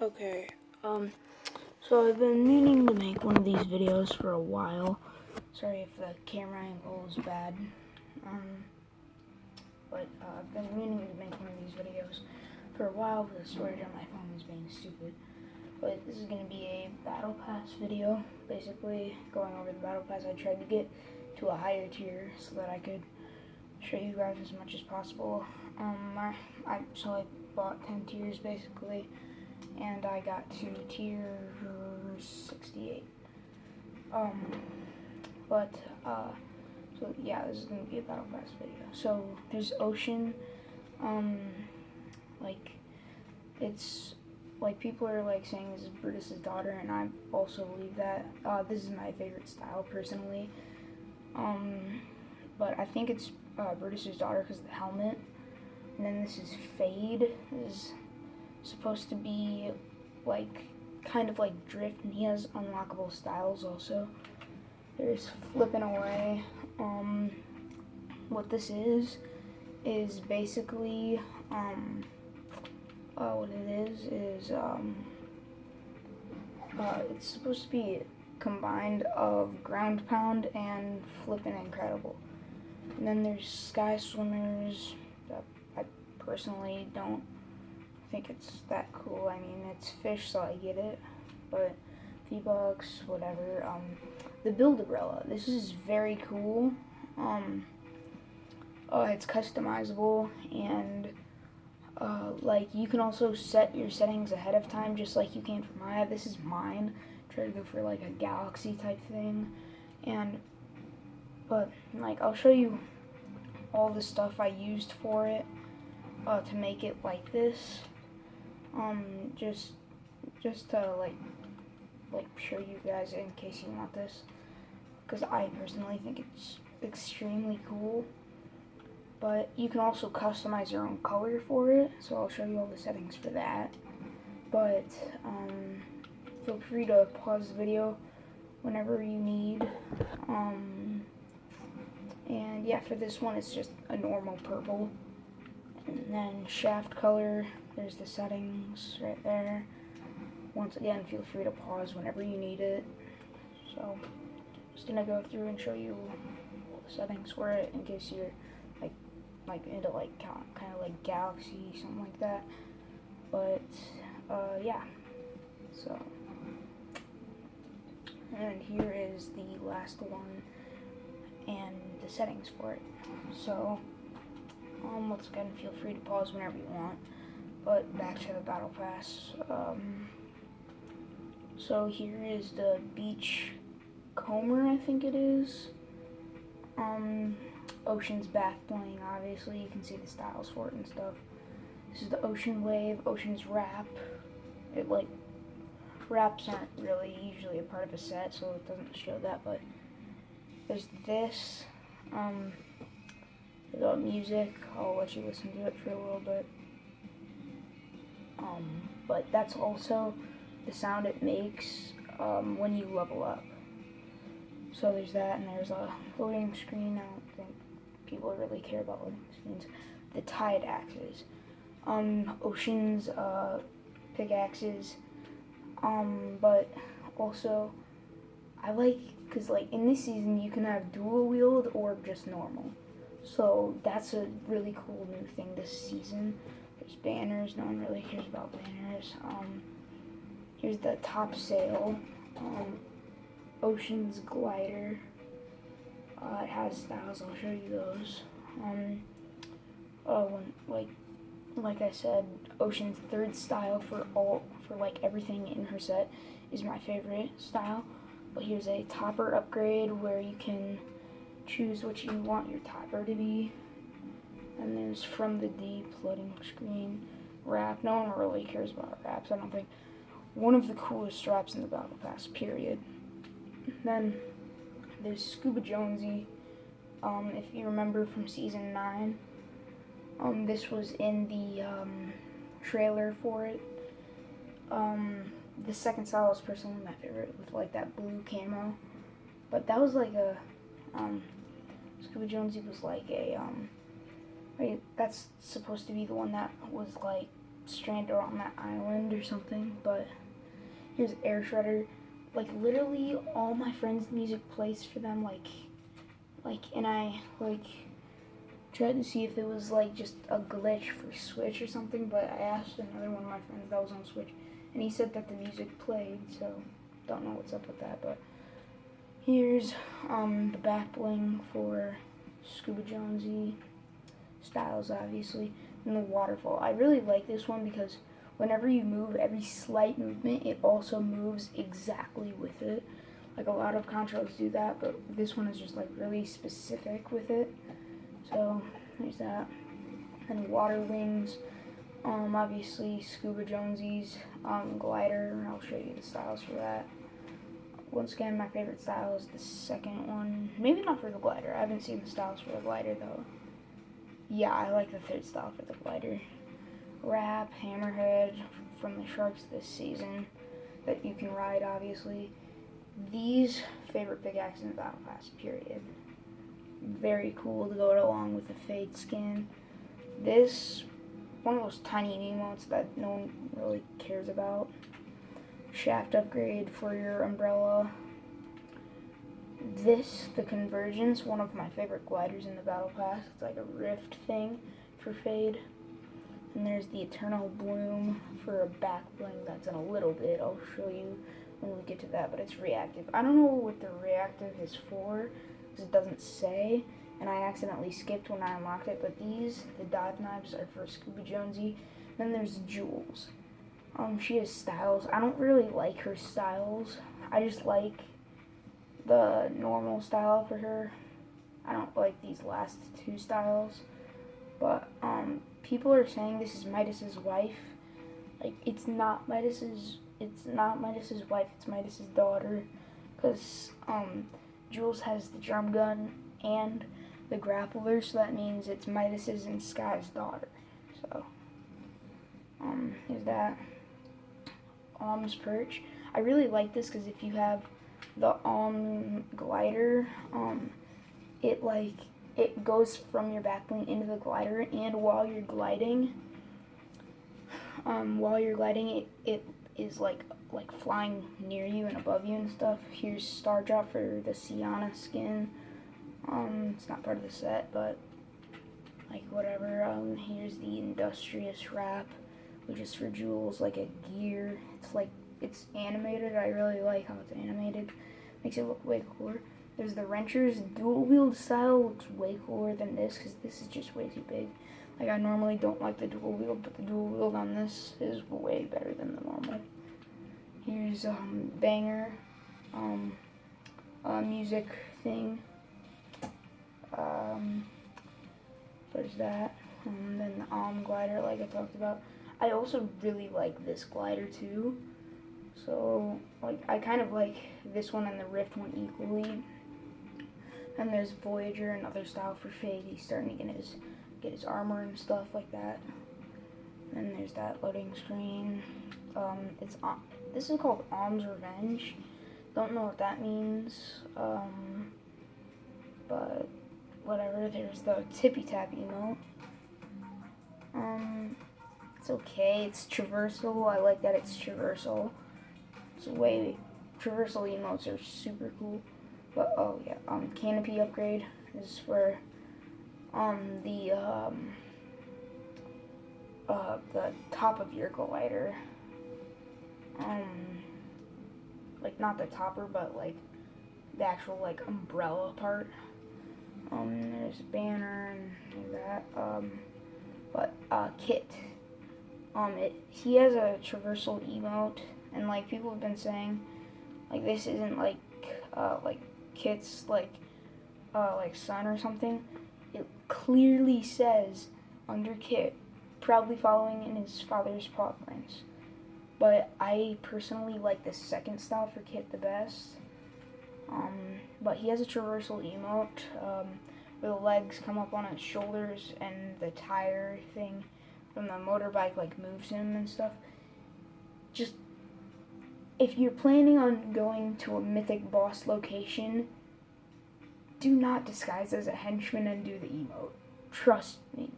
Okay, so I've been meaning to make one of these videos for a while. Sorry if the camera angle is bad, but I've been meaning to make one of these videos for a while, but the storage on my phone is being stupid. But this is going to be a Battle Pass video, basically going over the Battle Pass. I tried to get to a higher tier so that I could show you guys as much as possible. So I bought 10 tiers basically, and I got to tier 68. So yeah, this is gonna be a Battle Pass video. So there's Ocean, it's like people are like saying this is Brutus's daughter, and I also believe that. This is my favorite style personally. But I think it's Brutus's daughter because of the helmet. And then this is Fade. This is supposed to be like kind of like Drift, and he has unlockable styles also. There's Flipping Away. What this is basically what it is it's supposed to be combined of Ground Pound and Flippin' Incredible. And then there's Sky Swimmers that I personally don't think it's that cool. I mean, it's fish, so I get it, but V-Bucks, whatever. The Build-A-Brella, this is very cool. It's customizable, and like you can also set your settings ahead of time, just like you can for Maya. This is mine. Try to go for like a galaxy type thing, but like I'll show you all the stuff I used for it to make it like this. Just to like show you guys in case you want this, because I personally think it's extremely cool. But you can also customize your own color for it, so I'll show you all the settings for that. But feel free to pause the video whenever you need. And yeah, for this one it's just a normal purple. And then shaft color, there's the settings right there. Once again, feel free to pause whenever you need it. So just gonna go through and show you all the settings for it in case you're like into like kind of like galaxy, something like that. But yeah, so, and here is the last one and the settings for it. So once again, feel free to pause whenever you want. But back to the Battle Pass. So here is the Beach Comber, I think it is. Ocean's back bling, obviously, you can see the styles for it and stuff. This is the Ocean Wave, Ocean's Wrap. It like, wraps aren't really usually a part of a set, so it doesn't show that, but there's this, the music, I'll let you listen to it for a little bit. But that's also the sound it makes when you level up. So there's that, and there's a loading screen. I don't think people really care about loading screens. The Tide Axes, Ocean's pickaxes, but also I like, because like in this season you can have dual wield or just normal. So that's a really cool new thing this season. There's banners, no one really cares about banners. Here's the Top Sail, Ocean's Glider. It has styles, I'll show you those. Like I said, Ocean's third style for like everything in her set is my favorite style. But here's a topper upgrade where you can choose what you want your topper to be. And there's From the Deep, loading screen, wrap. No one really cares about wraps, I don't think. One of the coolest wraps in the Battle Pass, period. Then there's Scuba Jonesy. If you remember from season 9, this was in the trailer for it. The second style is personally my favorite, with like that blue camo. But that was like a Scuba Jonesy was like a that's supposed to be the one that was like stranded on that island or something. But here's Air Shredder. Like literally all my friends' music plays for them, and I tried to see if it was like just a glitch for Switch or something, but I asked another one of my friends that was on Switch, and he said that the music played, so don't know what's up with that. But here's the back bling for Scuba Jonesy, Styles obviously, and the waterfall. I really like this one because whenever you move, every slight movement, it also moves exactly with it. Like a lot of controls do that, but this one is just like really specific with it. So there's that. And water wings, obviously Scuba Jonesy's glider. I'll show you the styles for that. Once again, my favorite style is the second one. Maybe not for the glider. I haven't seen the styles for the glider though. Yeah, I like the third style for the glider. Wrap, Hammerhead from the Sharks this season that you can ride, obviously. These favorite pickaxes in the Battlepass, period. Very cool to go along with the Fade skin. This, one of those tiny emotes that no one really cares about. Shaft upgrade for your umbrella. This, the Convergence, one of my favorite gliders in the Battlepass. It's like a rift thing for Fade. And there's the Eternal Bloom for a back bling that's in a little bit. I'll show you when we get to that, but it's reactive. I don't know what the reactive is for, because it doesn't say, and I accidentally skipped when I unlocked it, but these, the dive knives, are for Scuba Jonesy. Then there's Jules. She has styles. I don't really like her styles. I just like the normal style for her. I don't like these last two styles. But people are saying this is Midas's wife. Like it's not Midas's wife, it's Midas's daughter. Because Jules has the drum gun and the grappler, so that means it's Midas's and Sky's daughter. So here's that. Alm's perch. I really like this because if you have the Alm glider, it goes from your back bling into the glider, and while you're gliding, it is like flying near you and above you and stuff. Here's Star Drop for the Sienna skin. It's not part of the set, but like whatever. Here's the Industrious wrap, which is for Jules, like a gear. It's animated. I really like how it's animated. Makes it look way cooler. There's the Wrenchers. Dual wield style looks way cooler than this because this is just way too big. Like I normally don't like the dual wield, but the dual wield on this is way better than the normal. Here's Banger, music thing. There's that. And then the Alm glider, like I talked about. I also really like this glider too. So, like, I kind of like this one and the Rift one equally. And there's Voyager, another style for Fade. He's starting to get his armor and stuff like that. And then there's that loading screen. This is called Alm's Revenge. Don't know what that means. But whatever. There's the Tippy Tap emote. It's okay. It's traversal. I like that it's traversal. Traversal emotes are super cool. But oh yeah, canopy upgrade is for the top of your glider. Like not the topper, but like the actual like umbrella part. There's a banner and that. But Kit. He has a traversal emote, and like people have been saying, like this isn't like Kit's like son or something. It clearly says under Kit, proudly following in his father's paw prints. But I personally like the second style for Kit the best. But he has a traversal emote where the legs come up on his shoulders and the tire thing from the motorbike like moves him and stuff. Just if you're planning on going to a mythic boss location, do not disguise as a henchman and do the emote. Trust me,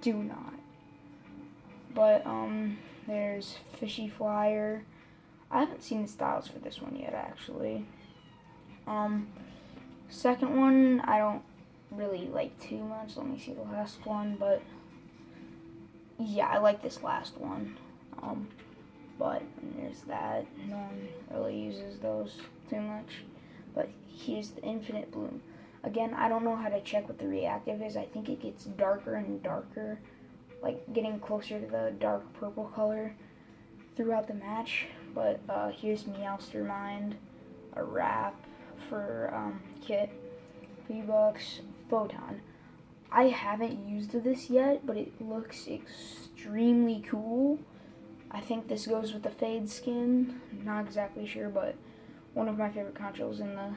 do not. But there's Fishy Flyer. I haven't seen the styles for this one yet, actually. Second one, I don't really like too much. Let me see the last one, but yeah, I like this last one. But there's that. No one really uses those too much. But here's the Infinite Bloom. Again, I don't know how to check what the reactive is. I think it gets darker and darker, like getting closer to the dark purple color throughout the match. But here's Meowstermind, a wrap for Kit, V-Bucks, Photon. I haven't used this yet, but it looks extremely cool. I think this goes with the Fade skin. I'm not exactly sure, but one of my favorite controls in the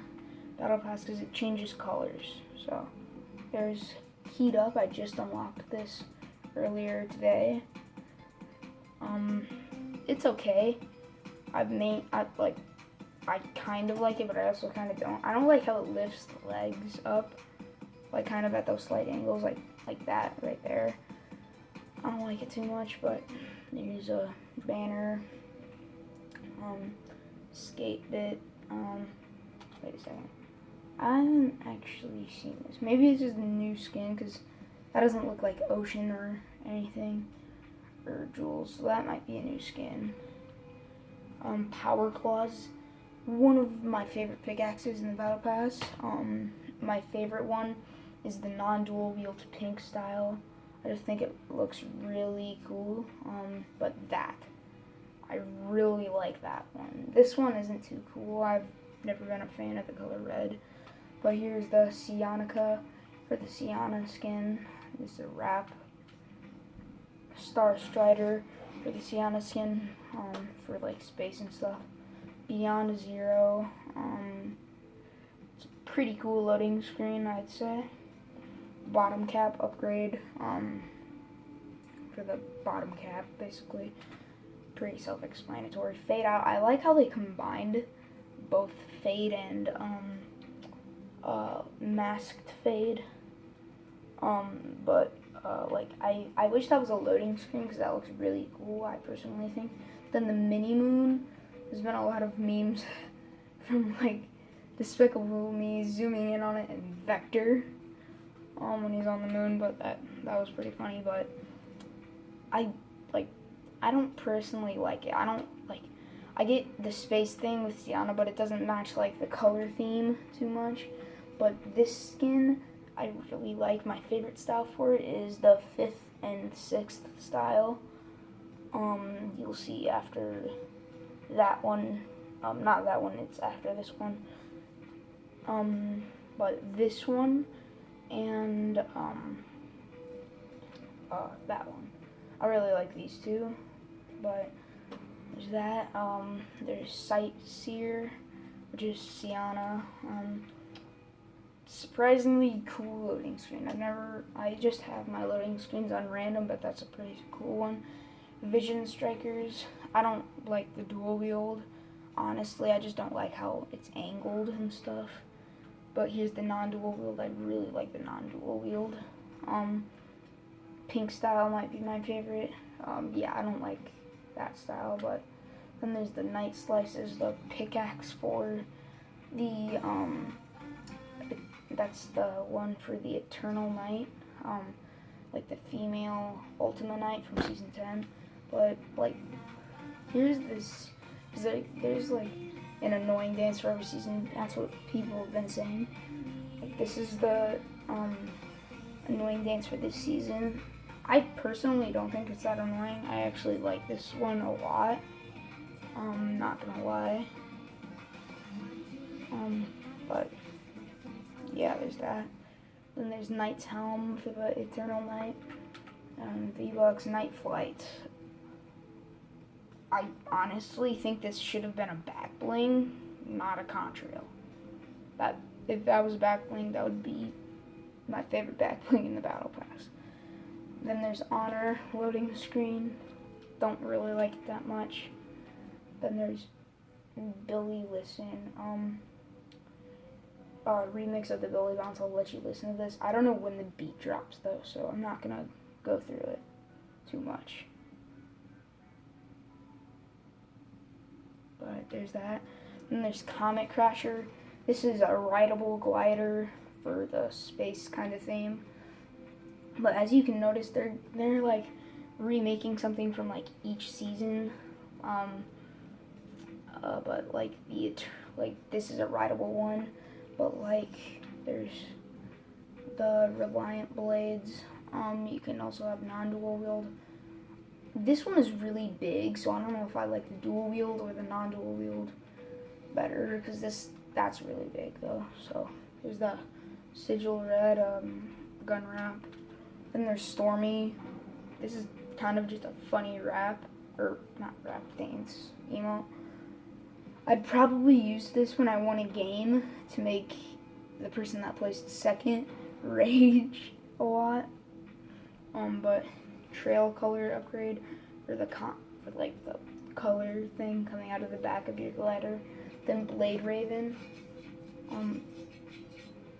Battle Pass because it changes colors. So there's Heat Up. I just unlocked this earlier today. It's okay. I kind of like it, but I also kind of don't. I don't like how it lifts the legs up, like kind of at those slight angles, like that right there. I don't like it too much, but there's a banner, skate bit. Wait a second. I haven't actually seen this. Maybe this is the new skin because that doesn't look like Ocean or anything, or Jules. So that might be a new skin. Power Claws, one of my favorite pickaxes in the Battle Pass. My favorite one is the non-dual wield pink style. I just think it looks really cool. But I really like that one. This one isn't too cool. I've never been a fan of the color red. But here's the Cyanica for the Cyana skin. This is a wrap. Star Strider for the Cyana skin, for like space and stuff. Beyond Zero. It's a pretty cool loading screen, I'd say. Bottom cap upgrade, for the bottom cap, basically. Pretty self-explanatory. Fade Out. I like how they combined both fade and masked fade. But like I wish that was a loading screen because that looks really cool. I personally think. Then the mini moon. There's been a lot of memes from like Despicable Me zooming in on it and Vector when he's on the moon, but that was pretty funny. But I don't personally like it. I get the space thing with Cyana, but it doesn't match like the color theme too much. But this skin I really like. My favorite style for it is the 5th and 6th style. You'll see after that one. Not that one, it's after this one. But this one and that one. I really like these two. But there's that. There's Sightseer, which is Cyana. Surprisingly cool loading screen. I just have my loading screens on random, but that's a pretty cool one. Vision Strikers. I don't like the dual wield. Honestly, I just don't like how it's angled and stuff. But here's the non-dual wield. I really like the non-dual wield. Pink style might be my favorite. Yeah, I don't like that style, but then there's the Night Slices, the pickaxe for the that's the one for the Eternal Night, like the female Ultima Night from season 10. But like, here's this, because there's like an annoying dance for every season. That's what people have been saying. Like, this is the annoying dance for this season. I personally don't think it's that annoying. I actually like this one a lot. Not gonna lie. But yeah, there's that. Then there's Knight's Helm for the Eternal Night. V-Bucks Night Flight. I honestly think this should have been a back bling, not a contrail. If that was a back bling, that would be my favorite back bling in the Battle Pass. Then there's Honor loading screen. Don't really like it that much. Then there's Billy Listen. Remix of the Billy Bounce. I'll let you listen to this. I don't know when the beat drops though, so I'm not gonna go through it too much. but there's that. And there's Comet Crasher. This is a rideable glider for the space kind of theme. But as you can notice, they're like remaking something from like each season. But like this is a rideable one. But like there's the Reliant Blades. You can also have non-dual wield. This one is really big, so I don't know if I like the dual wield or the non-dual wield better, because that's really big though. So there's the Sigil Red gun wrap. Then there's Stormy. This is kind of just a funny wrap, or not wrap, dance emote. I'd probably use this when I won a game to make the person that placed second rage a lot. But trail color upgrade for the color thing coming out of the back of your glider. Then Blade Raven.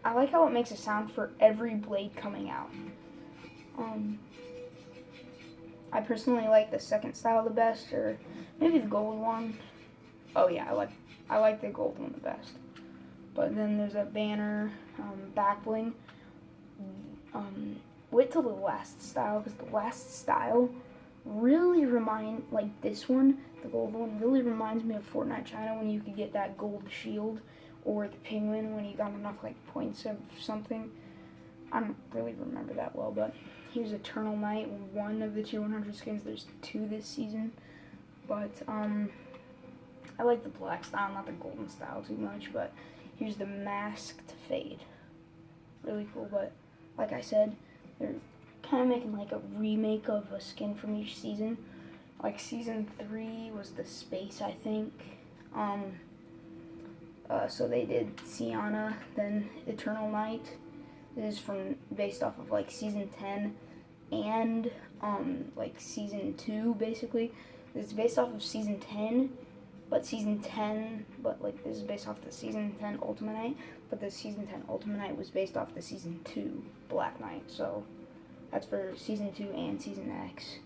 I like how it makes a sound for every blade coming out. I personally like the second style the best, or maybe the gold one. Oh yeah, I like the gold one the best. But then there's a banner, back bling. Wait till the last style, because the last style really this one, the gold one, really reminds me of Fortnite China when you could get that gold shield, or the penguin when you got enough like points of something. I don't really remember that well, but here's Eternal Night, one of the tier 100 skins. There's 2 this season, but I like the black style, not the golden style too much. But here's the Masked Fade, really cool. But like I said, they're kind of making like a remake of a skin from each season. Like season 3 was the space, I think. So they did Sienna, then Eternal Night. This is based off of like season 10 and like season 2 basically. This is based off of season 10, but this is based off the season 10 Ultimate Night, but the season 10 Ultimate Night was based off the season 2 Black Knight. So that's for season 2 and season X.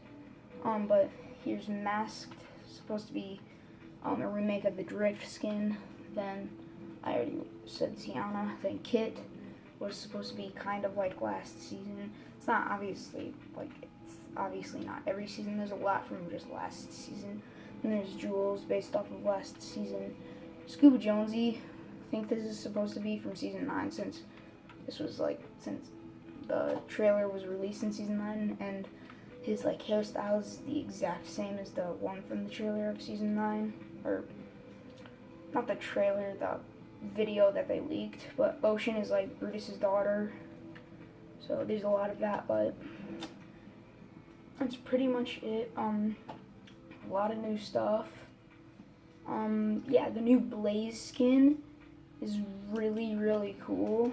But here's Masked, supposed to be a remake of the Drift skin. Then I already said Sienna. Then Kit was supposed to be kind of like last season. It's obviously not every season. There's a lot from just last season. And there's Jules based off of last season. Scuba Jonesy, I think this is supposed to be from season 9, since the trailer was released in season 9, and his like hairstyle is the exact same as the one from the trailer of season 9, or not the trailer, the video that they leaked. But Ocean is like Brutus's daughter, so there's a lot of that. But that's pretty much it. A lot of new stuff. Yeah, the new Blaze skin is really, really cool.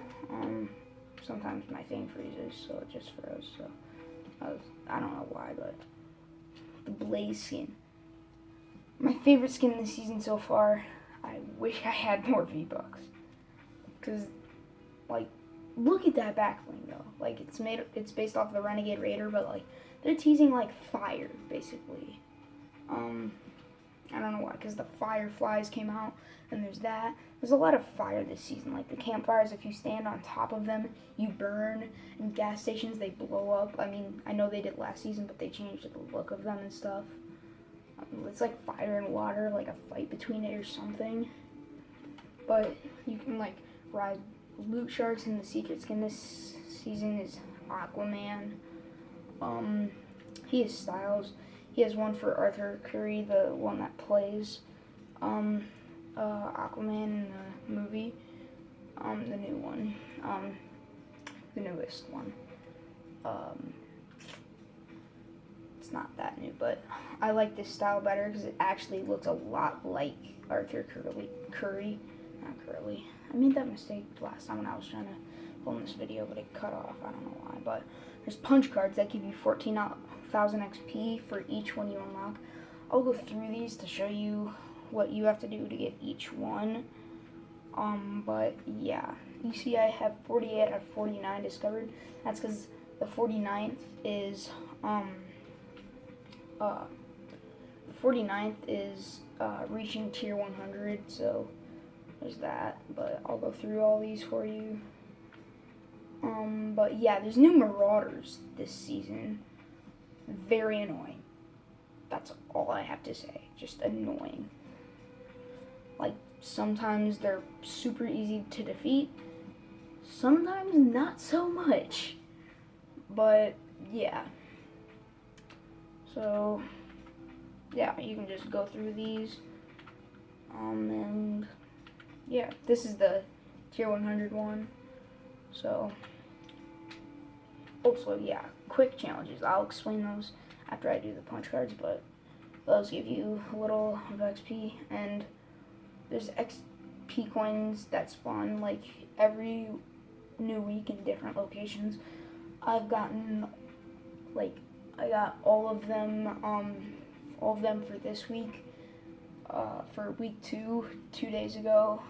Sometimes my thing freezes, so it just froze. So I don't know why, but the Blaze skin, my favorite skin this season so far. I wish I had more V-Bucks, because like, look at that back bling though. Like it's based off the Renegade Raider, but like they're teasing like fire basically. I don't know why, because the Fireflies came out, and there's that. There's a lot of fire this season. Like the campfires, if you stand on top of them, you burn. And gas stations, they blow up. I mean, I know they did last season, but they changed the look of them and stuff. It's like fire and water, like a fight between it or something. But you can like ride loot sharks, and the secret skin this season is Aquaman. He has styles. He has one for Arthur Curry, the one that plays Aquaman in the movie, the new one, the newest one. It's not that new, but I like this style better because it actually looks a lot like Arthur Curry, not Curly. I made that mistake last time when I was trying to film this video, but it cut off. I don't know why. But there's punch cards that give you 14,000 XP for each one you unlock. I'll go through these to show you what you have to do to get each one. But yeah, you see I have 48 out of 49 discovered. That's because the 49th is the 49th is reaching tier 100, so there's that, but I'll go through all these for you. But yeah, there's new Marauders this season. Very annoying. That's all I have to say. Just annoying. Like, sometimes they're super easy to defeat. Sometimes not so much. But, yeah. So, yeah, you can just go through these. And, yeah, this is the tier 100 one. So, also, yeah, quick challenges. I'll explain those after I do the punch cards, but those give you a little of XP, and there's XP coins that spawn like every new week in different locations. I've gotten I got all of them for this week, for week 2 days ago,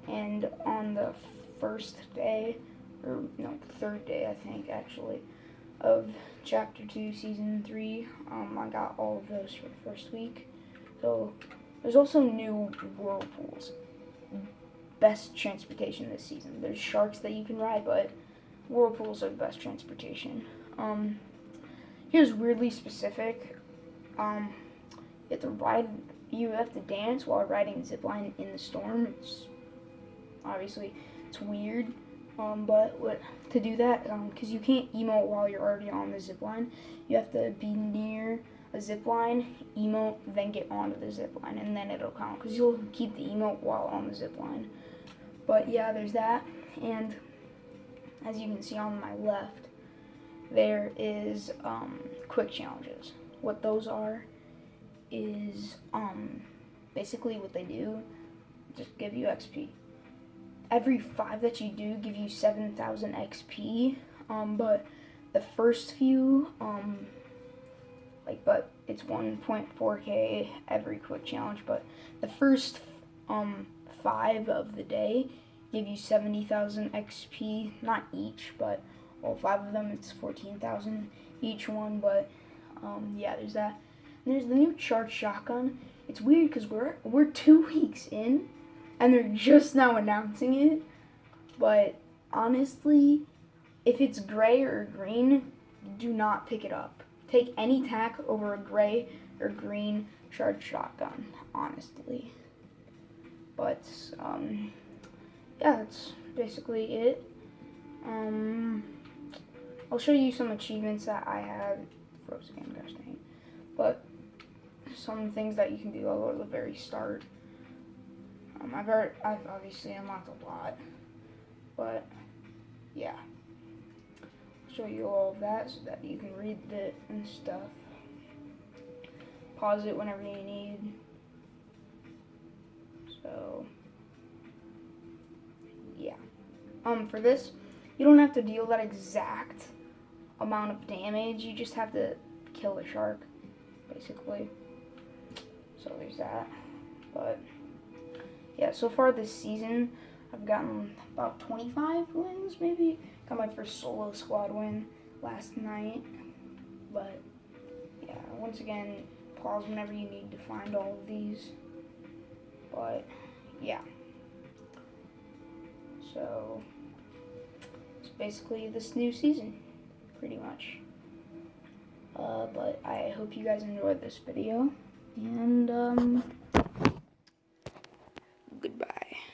and on the first day, or no, third day I think actually, of Chapter 2 Season 3, I got all of those for the first week. So there's also new whirlpools. Best transportation this season. There's sharks that you can ride, but whirlpools are the best transportation. Here's weirdly specific. You have to dance while riding a zipline in the storm. It's weird. But to do that, because you can't emote while you're already on the zipline, you have to be near a zipline, emote, then get onto the zipline, and then it'll count, because you'll keep the emote while on the zipline. But yeah, there's that, and as you can see on my left, there is quick challenges. What those are is basically what they do, just give you XP. Every 5 that you do give you 7,000 XP, but the first few, but it's 1.4k every quick challenge, but the first 5 of the day give you 70,000 XP, not each, but all 5 of them, it's 14,000 each one, but yeah, there's that. And there's the new charged shotgun. It's weird because we're 2 weeks in, and they're just now announcing it, but honestly, if it's gray or green, do not pick it up. Take any tack over a gray or green charged shotgun, honestly. But, yeah, that's basically it. I'll show you some achievements that I have. Froze again, gosh dang. But some things that you can do. I'll go to the very start. I've obviously unlocked a lot, but yeah, I'll show you all of that so that you can read it and stuff. Pause it whenever you need. So yeah, for this, you don't have to deal that exact amount of damage. You just have to kill the shark, basically. So there's that. But yeah, so far this season, I've gotten about 25 wins, maybe. Got my first solo squad win last night. But yeah, once again, pause whenever you need to find all of these. But yeah. So it's basically this new season, pretty much. But I hope you guys enjoyed this video. And